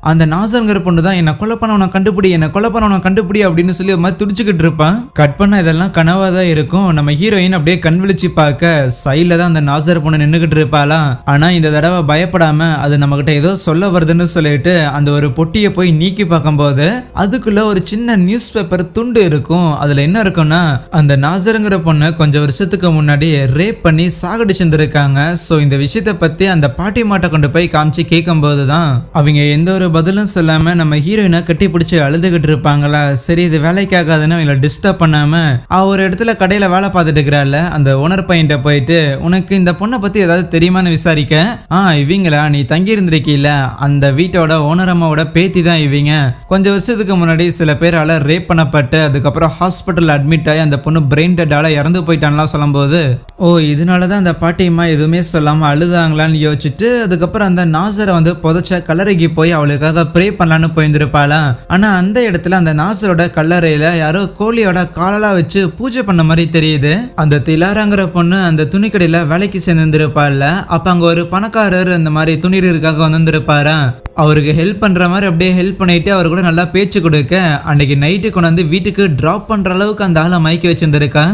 அந்த நாசர்ங்கிற பொண்ணு தான் என்ன கொலை பண்ணவன கண்டுபிடி அப்படின்னு சொல்லி ஒரு மாதிரி துடிச்சுக்கிட்டு இருப்பான். கட் பண்ண இதெல்லாம் கனவா தான் இருக்கும். நம்ம ஹீரோயின் அப்படியே கண் விழிச்சு பார்க்க சைட்ல தான் அந்த நாசர் பொண்ணு நின்னுகிட்டு இருப்பாளா. ஆனா இந்த தடவை பயப்படாம அது நம்ம கிட்ட ஏதோ சொல்ல வருதுன்னு சொல்லிட்டு அந்த ஒரு பொட்டியை போய் நீக்கி பார்க்கும்போது அதுக்குள்ள ஒரு சின்ன நியூஸ் பேப்பர் துண்டு இருக்கும். அதுல என்ன இருக்கும்னா அந்த நாசருங்கிற பொண்ணு கொஞ்சம் வருஷத்துக்கு முன்னாடி ரேப் பண்ணி சாகடிச்சிருந்திருக்காங்க. சோ இந்த விஷயத்தை பத்தி அந்த பாட்டி மாட்ட கொண்டு போய் காமிச்சு கேட்கும் போதுதான் அவங்க எந்த ஒரு பதிலும் சொல்லாம நம்ம ஹீரோயினை கட்டி பிடிச்சி அழுதுகிட்டு இருப்பாங்களா. சரி இது வேலைக்காகாதுன்னு அவங்கள டிஸ்டர்ப் பண்ணாம ஒரு இடத்துல கடையில வேலை பார்த்துட்டு இருக்கிறாள். அந்த ஓனர் பையன்ட்ட போயிட்டு உனக்கு இந்த பொண்ணை பத்தி ஏதாவது தெரியுமான்னு விசாரிக்க இவங்களா நீ தங்கி இருந்திருக்கீல அந்த வீட்டோட ஓனர் அம்மாவோட பேத்தி தான் இவங்க. கொஞ்சம் வருஷத்துக்கு முன்னாடி சில பேரால ரேப் பண்ணப்பட்டு அதுக்கப்புறம் ஹாஸ்பிட்டல் அட்மிட் ஆகி அந்த பொண்ணு பிரெயின் டெட்டால இறந்து போயிட்டான்லாம் சொல்லும் போது இதனாலதான் அந்த பாட்டியம்மா எதுவுமே சொல்லாம அழுதாங்களான்னு யோசிச்சுட்டு அதுக்கப்புறம் அந்த நாசரை புதைச்ச கல்லறைக்கு போய் அவளுக்காக ப்ரே பண்ணலான்னு போயிருந்திருப்பாளா. ஆனா அந்த இடத்துல அந்த நாசரோட கல்லறையில யாரோ கோழியோட காலெல்லாம் வச்சு பூஜை பண்ண மாதிரி தெரியுது. அந்த திலாராங்கிற பொண்ணு அந்த துணிக்கடையில வேலைக்கு சேர்ந்திருப்பாள்ல. அப்ப அங்க ஒரு பணக்காரர் அந்த மாதிரி துணிகளுக்காக வந்திருப்பாரா. அவருக்கு ஹெல்ப் பண்ற மாதிரி அப்படியே ஹெல்ப் பண்ணிட்டு அவர் கூட நல்லா பேச்சு கொடுக்க அன்னைக்கு நைட்டு கொண்டு வீட்டுக்கு டிராப் பண்ற அளவுக்கு அந்த ஆளை மயக்கி வச்சிருந்திருக்கா.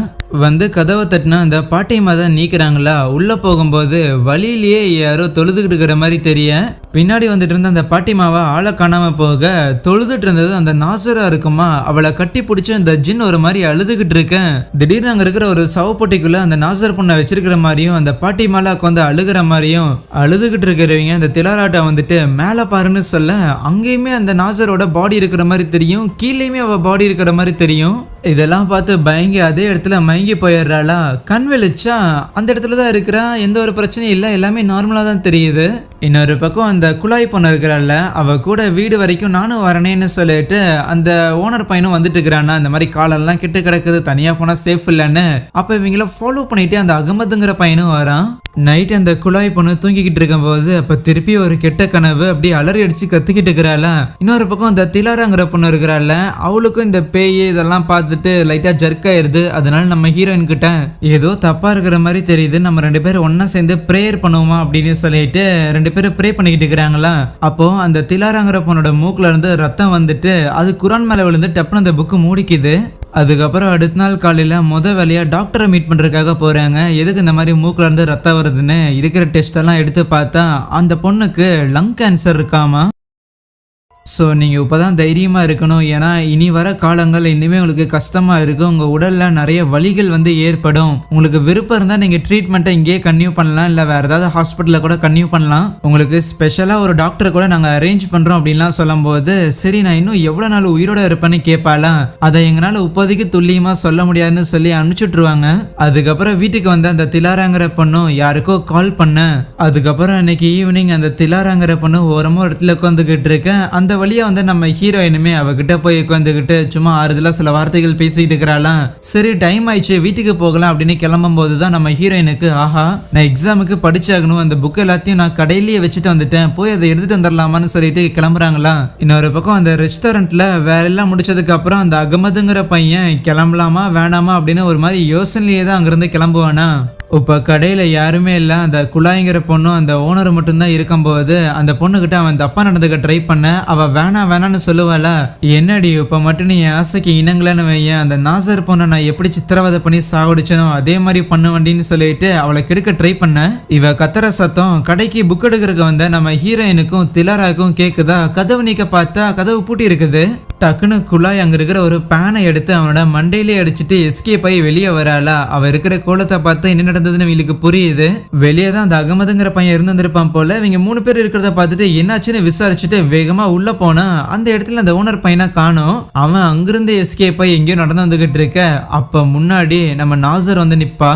கதவை தட்டினா அந்த பாட்டியம்மா தான் நீக்கிறாங்களா. உள்ள போகும்போது வழியிலேயே யாரோ தொழுதுகிட்டு இருக்கிற மாதிரி தெரிய பின்னாடி வந்துட்டு இருந்த அந்த பாட்டிமாவா ஆளை காணாம போக தொழுதுட்டு இருந்தது அந்த நாசரா இருக்குமா. அவளை கட்டி பிடிச்சி அந்த ஜின் ஒரு மாதிரி அழுதுகிட்டு இருக்கேன். திடீர்னு அங்க இருக்கிற ஒரு சவப்பொட்டிக்குள்ள அந்த நாசர் பொண்ணை வச்சிருக்கிற மாதிரியும் அந்த பாட்டிமாலாக்கு அழுகிற மாதிரியும் அழுதுகிட்டு இருக்கிறவங்க அந்த திலாராட்டை மேல பாருன்னு சொல்ல அங்கேயுமே அந்த நாசரோட பாடி இருக்கிற மாதிரி தெரியும். கீழேயுமே அவ பாடி இருக்கிற மாதிரி தெரியும். இதெல்லாம் பார்த்து பயங்கி அதே இடத்துல மயங்கி போயிடுறாளா. கண் வெளிச்சா அந்த இடத்துல தான் இருக்கிறா. எந்த ஒரு பிரச்சனையும் இல்லை, எல்லாமே நார்மலா தான் தெரியுது. இன்னொரு பக்கம் அந்த குழாய் பொண்ணு இருக்கிறாள். அவ கூட வீடு வரைக்கும் நானும் வரனேன்னு சொல்லிட்டு அந்த ஓனர் பையனும் வந்துட்டு இருக்கிறான்னா. அந்த மாதிரி காலெல்லாம் கிட்ட கிடக்குது, தனியா போனா சேஃப் இல்லைன்னு. அப்ப இவங்கள ஃபாலோ பண்ணிட்டு அந்த அகமதுங்கிற பையனும் வரான். நைட் அந்த குழாய் பொண்ணு தூங்கிக்கிட்டு இருக்கும் போது அப்ப திருப்பி ஒரு கெட்ட கனவு அப்படி அலறி அடிச்சு கத்திக்கிட்டு இருக்கிறாள். இன்னொரு பக்கம் அந்த திலாராங்கிற பொண்ணு இருக்கிறாள். அவளுக்கும் இந்த பேய் இதெல்லாம் பார்த்துட்டு லைட்டா ஜர்க் ஆயிருது. அதனால நம்ம ஹீரோயின் கிட்ட ஏதோ தப்பா இருக்கிற மாதிரி தெரியுது, நம்ம ரெண்டு பேரும் ஒன்னா சேர்ந்து ப்ரேயர் பண்ணுவோமா அப்படின்னு சொல்லிட்டு ரெண்டு பேரும் ப்ரே பண்ணிக்கிட்டு இருக்கிறாங்களா. அப்போ அந்த திலாராங்கிற பொண்ணோட மூக்குல இருந்து ரத்தம் வந்துட்டு அது குரான் மேல விழுந்து டப்புன்னு அந்த புக்கு மூடிக்குது. அதுக்கப்புறம் அடுத்த நாள் காலையில வேலையா டாக்டரை மீட் பண்றதுக்காக போறாங்க. எதுக்கு இந்த மாதிரி மூக்குல இருந்து ரத்தம் வருதுன்னு இருக்கிற டெஸ்ட் எல்லாம் எடுத்து பார்த்தா அந்த பொண்ணுக்கு லங் கேன்சர் இருக்காமா. ஸோ நீங்கள் இப்போ தான் தைரியமாக இருக்கணும். ஏன்னா இனி வர காலங்கள் இனிமேல் உங்களுக்கு கஷ்டமாக இருக்கும். உங்கள் உடலில் நிறைய வலிகள் ஏற்படும். உங்களுக்கு விருப்பம் இருந்தால் நீங்கள் ட்ரீட்மெண்ட்டை இங்கேயே கன்டினியூ பண்ணலாம், இல்லை வேறு ஏதாவது ஹாஸ்பிட்டலில் கூட கன்டினியூ பண்ணலாம். உங்களுக்கு ஸ்பெஷலாக ஒரு டாக்டரை கூட நாங்கள் அரேஞ்ச் பண்ணுறோம் அப்படின்லாம் சொல்லும்போது, சரி நான் இன்னும் எவ்வளோ நாள் உயிரோட இருப்பேன்னு கேட்பாலாம். அதை எங்களால் இப்போதைக்கு துல்லியமாக சொல்ல முடியாதுன்னு சொல்லி அனுப்பிச்சுட்ருவாங்க. அதுக்கப்புறம் வீட்டுக்கு வந்து அந்த திலாராங்கிற பொண்ணும் யாருக்கோ கால் பண்ண. அதுக்கப்புறம் அன்னைக்கு ஈவினிங் அந்த திலாராங்கிற பொண்ணு ஓரமாக இடத்துல உட்காந்துக்கிட்டு இருக்கேன். அந்த வழியா வந்து நம்ம ஹீரோயினுமே அவகிட்ட போய் உட்காந்துக்கிட்டு சும்மா ஆறுதலா சில வார்த்தைகள் பேசிட்டு இருக்கிறாளாம். சரி டைம் ஆயிடுச்சு வீட்டுக்கு போகலாம் அப்படின்னு கிளம்பும் போதுதான் நம்ம ஹீரோயினுக்கு, ஆஹா நான் எக்ஸாமுக்கு படிச்சாகணும், அந்த புக் எல்லாத்தையும் நான் கடையிலேயே வச்சுட்டு வந்துட்டேன், போய் அதை எடுத்துட்டு வந்துடலாமான்னு சொல்லிட்டு கிளம்புறாங்களா. இன்னொரு பக்கம் அந்த ரெஸ்டாரண்ட்ல வேற எல்லாம் முடிச்சதுக்கு அப்புறம் அந்த அகமதுங்கிற பையன் கிளம்பலாமா வேணாமா அப்படின்னு ஒரு மாதிரி யோசனையே தான் அங்கிருந்து கிளம்புவானா. இப்போ கடையில் யாருமே இல்லை. அந்த குழாய்ங்கிற பொண்ணும் அந்த ஓனர் மட்டும்தான் இருக்கும்போது அந்த பொண்ணுக்கிட்ட அவன் தப்பா நடந்துக்க ட்ரை பண்ண. அவள் வேணான்னு சொல்லுவாள. என்னடி இப்போ மட்டும் நீ என் ஆசைக்கு இனங்களன்னு வையன், அந்த நாசர் பொண்ணை நான் எப்படி சித்திரவதை பண்ணி சாவடிச்சனோ அதே மாதிரி பண்ண வண்டின்னு சொல்லிட்டு அவளை கெடுக்க ட்ரை பண்ண. இவ கத்துற சத்தம் கடைக்கு புக் எடுக்கிறதுக்கு வந்த நம்ம ஹீரோயினுக்கும் திலாராக்கும் கேட்குதா. கதவு நீக்க பார்த்தா கதவு பூட்டி இருக்குது. டக்குன்னு குழாய் அங்க இருக்கிற ஒரு பேனை எடுத்து அவனோட மண்டையிலே அடிச்சுட்டு எஸ்கேப் ஆகி வெளியே வராளா. அவ இருக்கிற கோலத்தை பார்த்து என்ன நடந்ததுன்னு இவங்களுக்கு புரியுது. வெளியே தான் அந்த அகமதுங்கிற பையன் இருந்திருப்பான் போல. இவங்க 3 பேர் இருக்கிறத பார்த்துட்டு என்னாச்சுன்னு விசாரிச்சுட்டு வேகமா உள்ள போனா அந்த இடத்துல அந்த ஓனர் பையனை காணோம். அவன் அங்கிருந்து எஸ்கேப் ஆகி எங்கேயோ நடந்து வந்துகிட்டு இருக்க. அப்ப முன்னாடி நம்ம நாசர் வந்து நிப்பா.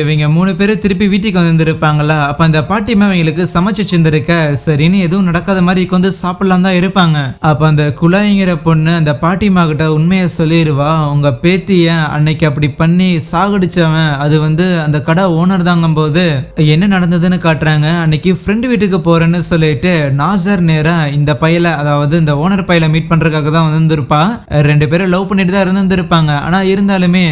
இவங்க 3 பேரும் திருப்பி வீட்டுக்கு வந்துருப்பாங்களா. அப்ப அந்த பாட்டிமா அவங்களுக்கு சமைச்சு வச்சிருந்திருக்க. சரின்னு எதுவும் நடக்காத மாதிரி வந்து சாப்பிடலாம் தான் இருப்பாங்க. அப்ப அந்த குழாய்ங்கிற பொண்ணு அந்த பாட்டிமா கிட்ட உண்மையை சொல்லிடுவா. உங்க பேத்திய அன்னைக்கு அப்படி பண்ணி சாகடிச்சவன் அது வந்து அந்த கடை ஓனர் தாங்கும் போது என்ன நடந்ததுன்னு காட்டுறாங்க. அன்னைக்கு ஃப்ரெண்டு வீட்டுக்கு போறேன்னு சொல்லிட்டு நாசர் நேரா இந்த பையல, அதாவது இந்த ஓனர் பையல மீட் பண்றதுக்காக தான் வந்திருப்பா. 2 பேரும் லவ் பண்ணிட்டு தான் இருந்திருப்பாங்க. ஆனா இருந்தாலுமே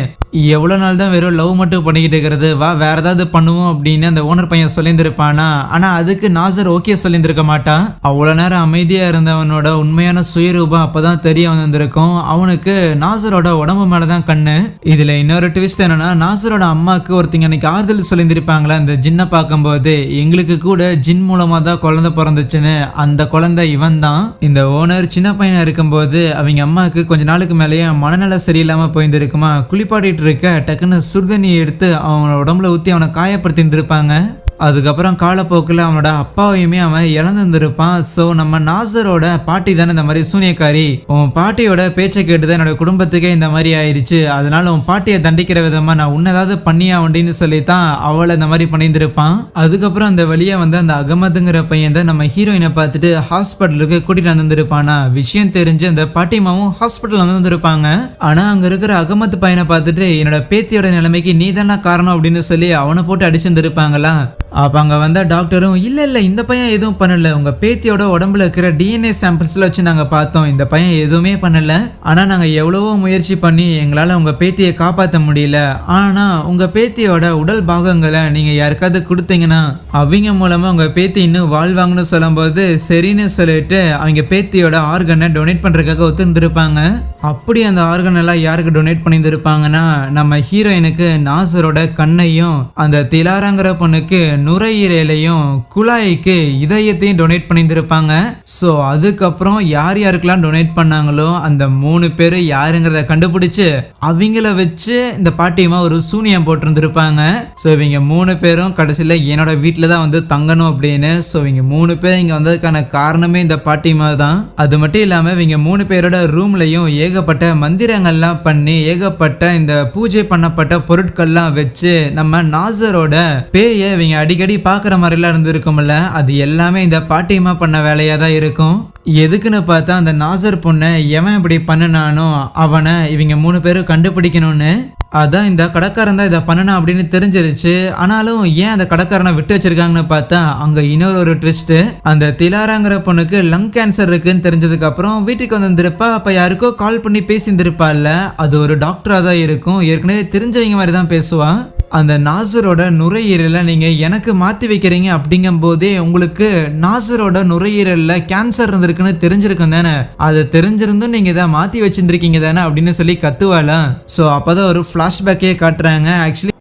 எவ்வளோ நாள் தான் வெறும் லவ் மட்டும் பண்ணிக்கிட்டு இருக்கிறது, வா வேற ஏதாவது பண்ணுவோம் அப்படின்னு அந்த ஓனர் பையன் சொல்லியிருந்திருப்பானா. ஆனா அதுக்கு நாசர் ஓகே சொல்லியிருந்திருக்க மாட்டான். அவ்வளோ நேரம் அமைதியா இருந்தவனோட உண்மையான சுயரூபம் அப்பதான் தெரிய வந்திருக்கும். அவனுக்கு நாசரோட உடம்பு மேலதான் கண்ணு. இதுல இன்னொரு ட்விஸ்ட் என்னன்னா, நாசரோட அம்மாக்கு ஒருத்தங்க அன்னைக்கு ஆறுதல் சொல்லியிருந்திருப்பாங்களா இந்த ஜின்னை பார்க்கும்போது, எங்களுக்கு கூட ஜின் மூலமா தான் குழந்தை பிறந்துச்சுன்னு. அந்த குழந்தை இவன் தான். இந்த ஓனர் சின்ன பையனா இருக்கும்போது அவங்க அம்மாவுக்கு கொஞ்ச நாளுக்கு மேலேயே மனநல சரியில்லாம போயிருந்திருக்குமா. குளிப்பாடி இருக்க டக்குன்னு சுடுதண்ணியை எடுத்து அவனோட உடம்புல ஊற்றி அவனை காயப்படுத்தி இருப்பாங்க. அதுக்கப்புறம் காலப்போக்கில் அவனோட அப்பாவையுமே அவன் இழந்திருப்பான். ஸோ நம்ம நாசரோட பாட்டி தானே இந்த மாதிரி சூனியக்காரி. உன் பாட்டியோட பேச்சை கேட்டுதான் என்னோட குடும்பத்துக்கே இந்த மாதிரி ஆயிடுச்சு, அதனால உன் பாட்டியை தண்டிக்கிற விதமா நான் உன்ன ஏதாவது பண்ணியா அப்படின்னு சொல்லித்தான் அவளை இந்த மாதிரி பண்ணியிருந்திருப்பான். அதுக்கப்புறம் அந்த வழியா வந்து அந்த அகமதுங்கிற பையன் தான் நம்ம ஹீரோயினை பார்த்துட்டு ஹாஸ்பிட்டலுக்கு கூட்டிட்டு வந்திருப்பானா. விஷயம் தெரிஞ்சு அந்த பாட்டிமாவும் ஹாஸ்பிட்டல் வந்திருப்பாங்க. ஆனா அங்க இருக்கிற அகமது பையனை பார்த்துட்டு என்னோட பேத்தியோட நிலைமைக்கு நீ தானே காரணம் அப்படின்னு சொல்லி அவனை போட்டு அடிச்சிருந்திருப்பாங்களா. அப்ப அங்க வந்த டாக்டரும் இல்ல இந்த பையன் எதுவும் பண்ணல, உங்க பேத்தியோட உடம்புல இருக்கிற டிஎன்ஏ சாம்பிள்ஸ்ல வச்சு நாங்க பார்த்தோம், இந்த பையன் எதுவுமே பண்ணல. ஆனா நாங்க எவ்வளவோ முயற்சி பண்ணி எங்களால உங்க பேத்தியை காப்பாற்ற முடியல. ஆனா உங்க பேத்தியோட உடல் பாகங்களை நீங்க யாருக்காவது கொடுத்தீங்கன்னா அவங்க மூலமா உங்க பேத்தி இன்னும் வாழ்வாங்கன்னு சொல்லும் போது சரின்னு சொல்லிட்டு அவங்க பேத்தியோட ஆர்கனை டொனேட் பண்றதுக்காக ஒத்துருந்துருப்பாங்க. அப்படி அந்த ஆர்கன் எல்லாம் யாருக்கு டொனேட் பண்ணியிருந்திருப்பாங்கன்னா நம்ம ஹீரோயினுக்கு நாசரோட கண்ணையும், அந்த திலாராங்கிற பொண்ணுக்கு நுரையீரலையும், குழாய்க்கு இதயத்தையும் டொனேட் பண்ணியிருந்திருப்பாங்க. ஸோ அதுக்கப்புறம் யார் யாருக்கெல்லாம் டொனேட் பண்ணாங்களோ அந்த 3 பேர் யாருங்கிறத கண்டுபிடிச்சு அவங்கள வச்சு இந்த பாட்டியமா ஒரு சூனியம் போட்டிருந்திருப்பாங்க. ஸோ இவங்க 3 பேரும் கடைசியில் என்னோட வீட்டில் தான் வந்து தங்கணும் அப்படின்னு. ஸோ இவங்க 3 பேர் இங்கே வந்ததுக்கான காரணமே இந்த பாட்டிமா தான். அது மட்டும் இல்லாமல் இவங்க 3 பேரோட ரூம்லையும் ஏகப்பட்ட மந்திரங்கள்லாம் பண்ணி ஏகப்பட்ட இந்த பூஜை பண்ணப்பட்ட பொருட்கள்லாம் வச்சு நம்ம நாசரோட பேயை இவங்க அடிக்கடி பார்க்குற மாதிரிலாம் இருந்திருக்கும்ல, அது எல்லாமே இந்த பாட்டிமா பண்ண வேலையாக தான் இருக்கும். எதுக்குன்னு பார்த்தா அந்த நாசர் பொண்ணை எவன் இப்படி பண்ணினானோ அவனை இவங்க 3 பேரும் கண்டுபிடிக்கணும்னு. அதான் இந்த கடைக்காரன் தான் இதை பண்ணனா அப்படின்னு தெரிஞ்சிருச்சு. ஆனாலும் ஏன் அந்த கடைக்காரனை விட்டு வச்சிருக்காங்கன்னு பார்த்தா அங்க இன்னொரு ட்விஸ்ட். அந்த திலாராங்கிற பொண்ணுக்கு லங் கேன்சர் இருக்குன்னு தெரிஞ்சதுக்கு அப்புறம் வீட்டுக்கு வந்திருப்பா. அப்ப யாருக்கோ கால் பண்ணி பேசியிருந்திருப்பாள்ல, அது ஒரு டாக்டரா தான் இருக்கும். ஏற்கனவே தெரிஞ்சவங்க மாதிரி தான் பேசுவா. அந்த நாசரோட நுரையீரலை நீங்க எனக்கு மாத்தி வைக்கிறீங்க அப்படிங்கும் போதே உங்களுக்கு நாசரோட நுரையீரல்ல கேன்சர் இருந்திருக்குன்னு தெரிஞ்சிருக்கும் தானே, அதை தெரிஞ்சிருந்தும் நீங்க இதை மாத்தி வச்சிருந்திருக்கீங்க தானே அப்படின்னு சொல்லி கத்துவாளாம். ஸோ அப்பதான் ஒரு ஃபிளாஷ்பேக்கே காட்டுறாங்க. ஆக்சுவலி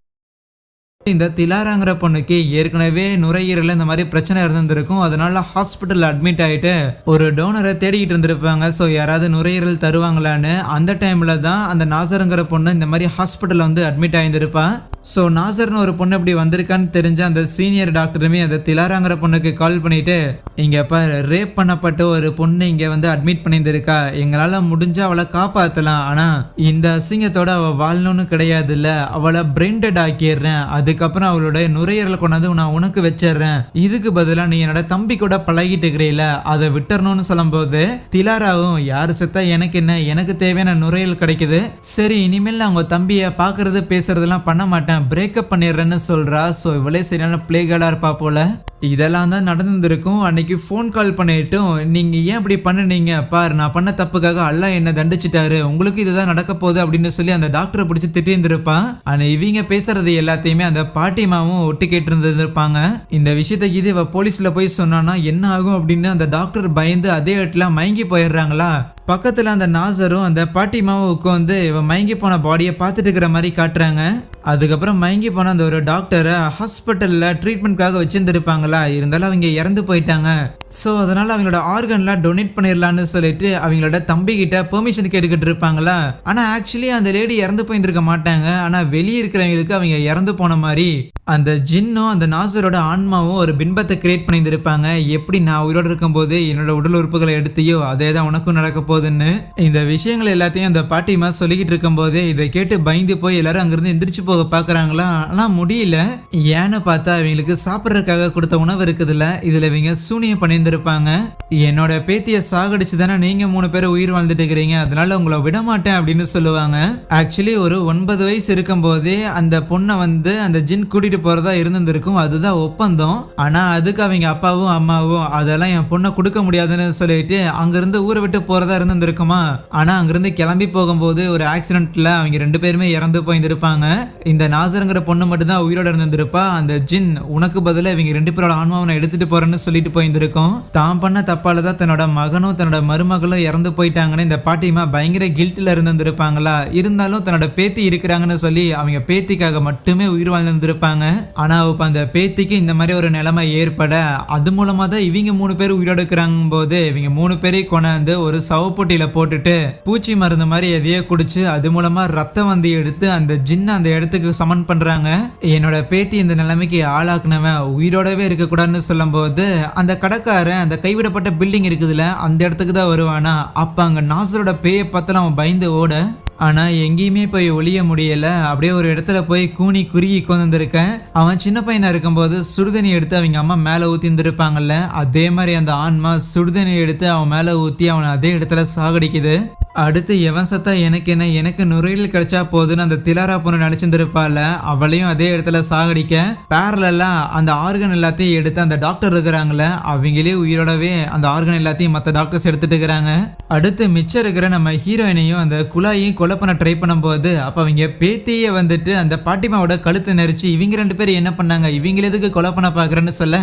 இந்த திலாராங்கிற பொண்ணுக்கு ஏற்கனவே நுரையீரல இந்த மாதிரி பிரச்சனை இருந்திருக்கும். அதனால ஹாஸ்பிட்டல் அட்மிட் ஆயிட்டு ஒரு டோனரை தேடிக்கிட்டு இருந்திருப்பாங்க. ஸோ யாராவது நுரையீரல் தருவாங்களான்னு. அந்த டைம்ல தான் அந்த நாசருங்கிற பொண்ணு இந்த மாதிரி ஹாஸ்பிட்டல் வந்து அட்மிட் ஆயிருந்திருப்பா. ஸோ நாசர்னு ஒரு பொண்ணு இப்படி வந்திருக்கான்னு தெரிஞ்ச அந்த சீனியர் டாக்டருமே அந்த திலாராங்கிற பொண்ணுக்கு கால் பண்ணிட்டு, இங்க ரேப் பண்ணப்பட்ட ஒரு பொண்ணு இங்க வந்து அட்மிட் பண்ணியிருந்திருக்கா, எங்களால முடிஞ்சா அவளை காப்பாத்தலாம், ஆனா இந்த அசிங்கத்தோட அவ வாழணும்னு கிடையாது இல்ல, அவளை பிரெயின் டெட் ஆக்கிடுறேன், அதுக்கப்புறம் அவளோட நுரையீரலை கொண்டாந்து நான் உனக்கு வச்சிடுறேன், இதுக்கு பதிலா நீ என்னோட தம்பி கூட பழகிட்டு இருக்கிறீல அதை விட்டுறணும்னு சொல்லும் போது திலாராவும், யாரு செத்தா எனக்கு என்ன, எனக்கு தேவையான நுரையீரல் கிடைக்குது, சரி இனிமேல் அவங்க தம்பியை பாக்குறது பேசுறதெல்லாம் பண்ண மாட்டேன், பிரேக்கப் பண்ணிடுறேன்னு சொல்றா. ஸோ இவளே சரியான பிளே கேர்டா இருப்பா போல. இதெல்லாம் தான் நடந்திருக்கும். அன்னைக்கு ஃபோன் கால் பண்ணிட்டும், நீங்க ஏன் இப்படி பண்ணுனீங்க, பார் நான் பண்ண தப்புக்காக அல்லாஹ் என்ன தண்டிச்சிட்டாரு, உங்களுக்கு இதுதான் நடக்க போகுது அப்படின்னு சொல்லி அந்த டாக்டரை பிடிச்சி திட்டிருந்திருப்பான். ஆனா இவங்க பேசுறது எல்லாத்தையுமே அந்த பாட்டிமாவும் ஒட்டு கேட்டு இருந்திருப்பாங்க. இந்த விஷயத்தை இது இவ போலீஸ்ல போய் சொன்னானா என்ன ஆகும் அப்படின்னு அந்த டாக்டர் பயந்து அதே இடத்துல மயங்கி போயிடுறாங்களா. பக்கத்துல அந்த நாசரும் அந்த பாட்டிமாவும் உட்காந்து இவ மயங்கி போன பாடியை பார்த்துட்டு இருக்கிற மாதிரி காட்டுறாங்க. அதுக்கப்புறம் மயங்கி போன அந்த ஒரு டாக்டரை ஹாஸ்பிட்டல்ல ட்ரீட்மெண்ட்காக வச்சிருந்துருப்பாங்களா, இருந்தாலும் அவங்க இறந்து போயிட்டாங்க. ஸோ அதனால அவங்களோட ஆர்கன்லாம் டொனேட் பண்ணிடலான்னு சொல்லிட்டு அவங்களோட தம்பி கிட்ட பெர்மிஷன் கேட்டுக்கிட்டு இருப்பாங்களா. ஆனா ஆக்சுவலி அந்த லேடி இறந்து போயிருந்திருக்க மாட்டாங்க. ஆனா வெளியே இருக்கிறவங்களுக்கு அவங்க இறந்து போன மாதிரி அந்த ஜின்னும் அந்த நாசரோட ஆன்மாவும் ஒரு பின்பத்தை கிரியேட் பண்ணியிருந்திருப்பாங்க. எப்படி நான் உயிரோடு இருக்கும்போது என்னோட உடல் உறுப்புகளை எடுத்தியோ அதே தான் உனக்கும் நடக்க போகுதுன்னு. இந்த விஷயங்கள் எல்லாத்தையும் அந்த பாட்டிமா சொல்லிக்கிட்டு இருக்கும் போதே இதை கேட்டு பயந்து போய் எல்லாரும் அங்கிருந்து எந்திரிச்சு போக பாக்குறாங்களா. ஆனா முடியல. ஏன்னு பார்த்தா அவங்களுக்கு சாப்பிட்றதுக்காக கொடுத்த உணவு இருக்குதுல்ல, இதுல இவங்க சூனியம் பண்ணியிருந்திருப்பாங்க. என்னோட பேத்திய சாகடிச்சு தானே நீங்க 3 பேர் உயிர் வாழ்ந்துட்டு இருக்கிறீங்க, அதனால உங்களை விட மாட்டேன் அப்படின்னு சொல்லுவாங்க. ஆக்சுவலி ஒரு 9 வயசு இருக்கும் போதே அந்த பொண்ணை வந்து அந்த ஜின் கூட்டிட்டு போறதா இருந்திருக்கும். அதுதான் ஒப்பந்தம். ஆனா அதுக்கு அவங்க அப்பாவும் அம்மாவும் அதெல்லாம் என் பொண்ணை கொடுக்க முடியாதுன்னு சொல்லிட்டு அங்கிருந்து ஊரை விட்டு போறதா இருந்திருக்குமா. ஆனா அங்கிருந்து கிளம்பி போகும்போது ஒரு ஆக்சிடென்ட்ல அவங்க 2 பேருமே இறந்து போயிருந்திருப்பாங்க. இந்த நாசருங்கிற பொண்ணு மட்டும் தான் உயிரோட இருந்திருப்பா. அந்த ஜின் உனக்கு பதிலா இவங்க 2 பேரோட ஆன்மாவை எடுத்துட்டு போறேன்னு சொல்லிட்டு போயிருந்திருக்கும். தான் பண்ண தப்பால தான் தன்னோட மகனும் தன்னோட மருமகளும் இறந்து போயிட்டாங்கன்னு இந்த பாட்டிமா பயங்கர கில்ட்டில் இருந்திருப்பாங்களா. இருந்தாலும் தன்னோட பேத்தி இருக்கிறாங்கன்னு சொல்லி அவங்க பேத்திக்காக மட்டுமே உயிர் வாழ்ந்திருப்பாங்க. ஆனா இப்ப அந்த பேத்திக்கு இந்த மாதிரி ஒரு நிலைமை ஏற்பட அது மூலமா தான் இவங்க 3 பேர் உயிரோடு இருக்கிறாங்க போது இவங்க 3 பேரையும் கொண்டாந்து ஒரு சவப்பொட்டியில போட்டுட்டு பூச்சி மருந்து மாதிரி எதையோ குடிச்சு அது மூலமா ரத்தம் வந்து எடுத்து அந்த ஜின்ன அந்த இடத்துக்கு சமன் பண்றாங்க. என்னோட பேத்தி இந்த நிலைமைக்கு ஆளாக்குனவன் உயிரோடவே இருக்க கூடாதுன்னு சொல்லும் போது அந்த கடைக்காரன் அந்த கைவிடப்பட்ட பில்டிங் இருக்குதுல அந்த இடத்துக்கு தான் வருவானா. அப்ப அங்க நாசரோட பேயை பார்த்து அவன் பயந்து ஓட, ஆனா எங்கேயுமே போய் ஒளிய முடியல. அப்படியே ஒரு இடத்துல போய் கூனி குறுகி கொண்டிருக்கேன். அவன் சின்ன பையனா இருக்கும்போது சுடுதண்ணி எடுத்து அவங்க அம்மா மேல ஊத்தி இருந்திருப்பாங்கல்ல, அதே மாதிரி அந்த ஆன்மா சுடுதண்ணி எடுத்து அவன் மேல ஊத்தி அவனை அதே இடத்துல சாகடிக்குது. அடுத்து எவன் சத்தா எனக்கு என்ன, எனக்கு நுரையீரல் கிடைச்சா போதுன்னு அந்த திலாரா பொண்ணு நினைச்சிருந்திருப்பால, அவளையும் அதே இடத்துல சாகடிக்க பேரலா அந்த ஆர்கன் எல்லாத்தையும் எடுத்து அந்த டாக்டர் இருக்கிறாங்கள அவங்களே உயிரோடவே அந்த ஆர்கன் எல்லாத்தையும் மற்ற டாக்டர்ஸ் எடுத்துட்டு இருக்கிறாங்க. அடுத்து மிச்சம் இருக்கிற நம்ம ஹீரோயினையும் அந்த குழாயையும் கொலை பண்ண ட்ரை பண்ணும்போது அப்ப அவங்க பேத்திய வந்துட்டு அந்த பாட்டிமாவோட கழுத்தை நெரிச்சு இவங்க 2 பேரும் என்ன பண்ணாங்க, இவங்க எதுக்கு கொலை பண்ண பாக்குறேன்னு சொல்ல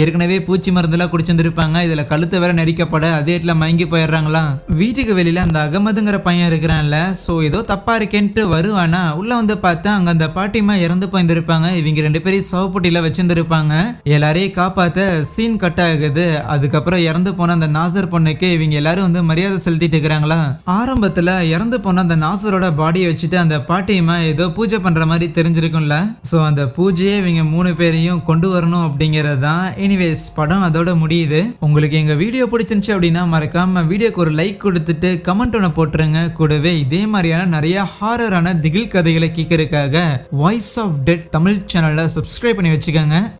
ஏற்கனவே பூச்சி மருந்தெல்லாம் குடிச்சிருந்திருப்பாங்க. இதுல கழுத்தை வேற நெரிக்கப்பட அதே இடத்துல மயங்கி போயிடுறாங்களா. வீட்டுக்கு வெளியில அந்த அகமதுங்கிற பையன் இருக்கிறான்ல, சோ ஏதோ தப்பா இருக்கேன்ட்டு வருவானா. உள்ள வந்து பார்த்தா அங்க அந்த பாட்டிமா இறந்து போயிருந்திருப்பாங்க. இவங்க 2 பேரையும் சவப்பொட்டியில வச்சிருந்திருப்பாங்க. எல்லாரையும் காப்பாத்த சீன் கட் ஆகுது. அதுக்கப்புறம் இறந்து போன அந்த நாசர் பொண்ணுக்கு இவங்க எல்லாரும் வந்து மரியாதை செலுத்திட்டு இருக்கிறாங்களா. ஆரம்பத்துல இறந்து போன அந்த நாசரோட பாடியை வச்சுட்டு அந்த பாட்டிமா ஏதோ பூஜை பண்ற மாதிரி தெரிஞ்சிருக்கும்ல. சோ அந்த பூஜையே இவங்க 3 பேரையும் கொண்டு வரணும் அப்படிங்கறதுதான். எனிவேஸ் படம் அதோட முடியுது. உங்களுக்கு எங்க வீடியோ பிடிச்சிருந்துச்சு அப்படின்னா மறக்காம வீடியோக்கு ஒரு லைக் கொடுத்துட்டு கமெண்ட் ஒன்று போட்டுருங்க. கூடவே இதே மாதிரியான நிறைய ஹாரரான திகில் கதைகளை கேட்கறதுக்காக வாய்ஸ் ஆஃப் டெட் தமிழ் சேனலை சப்ஸ்கிரைப் பண்ணி வச்சுக்கோங்க.